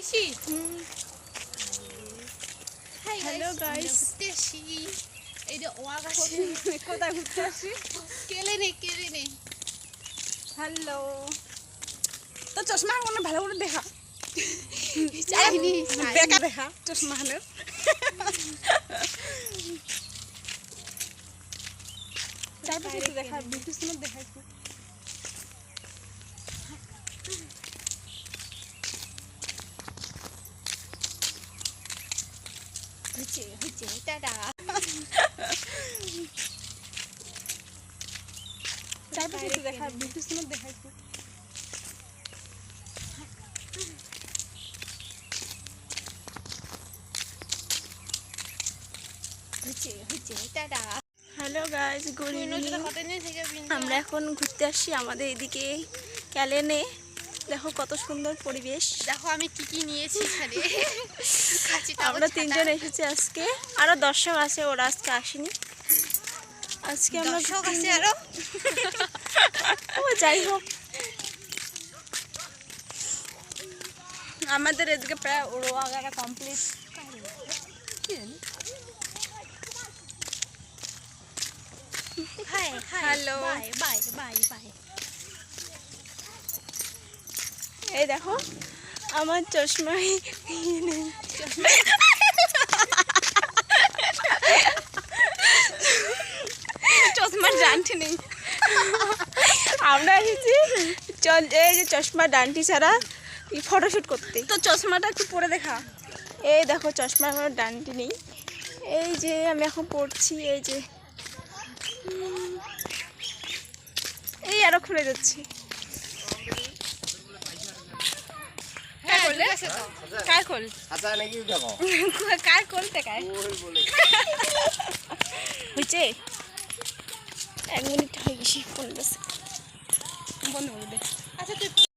আসছি। Hello guys, ঘুরতে আসি। এই যে ওয়া গাছে কোথায় ঘুরতে আসি? কেলে নে হ্যালো, তো চশমা মানে ভালো করে দেখা, চাইনি বেকা দেখা চশমা হানের চারপাশে দেখা, বিদ্যুৎ দেখাইছি। হচ্ছে টাটা। চারপাশে দেখা, বিদ্যুৎ দেখাইছি। হচ্ছে tata. Hello guys, good evening. আমরা আমরা এখন ঘুরতে আসছি আমাদের এদিকে ক্যালেনে। দেখো কত সুন্দর পরিবেশ। দেখো আমি কি নিয়েছি এখানে। আমরা তিনজন এসেছি আজকে, আরো দর্শক আছে, ওরা আজকে আসেনি। আজকে আমরা দর্শক আছে আরো। ও যাই হোক, আমাদের এদিকে প্রায় রোয়াগাটা কমপ্লিট। Hello, by. এই দেখো আমার চশমা চশমার ডান্টি নেই। আমরা এসেছি চল এই যে চশমার ডান্টি ছাড়া ফটোশুট করতে। তো চশমাটা একটু পরে দেখা। এই দেখো চশমার কোনো ডান্টি নেই। এই যে আমি এখন পড়ছি, এই যে এই আরো খুলে যাচ্ছে। काय खोल आता नाही की देखो काय खोलते काय হয়েছে 1 মিনিট হয়ে গেছি, 15 সেকেন্ড বন্ধ করে দে।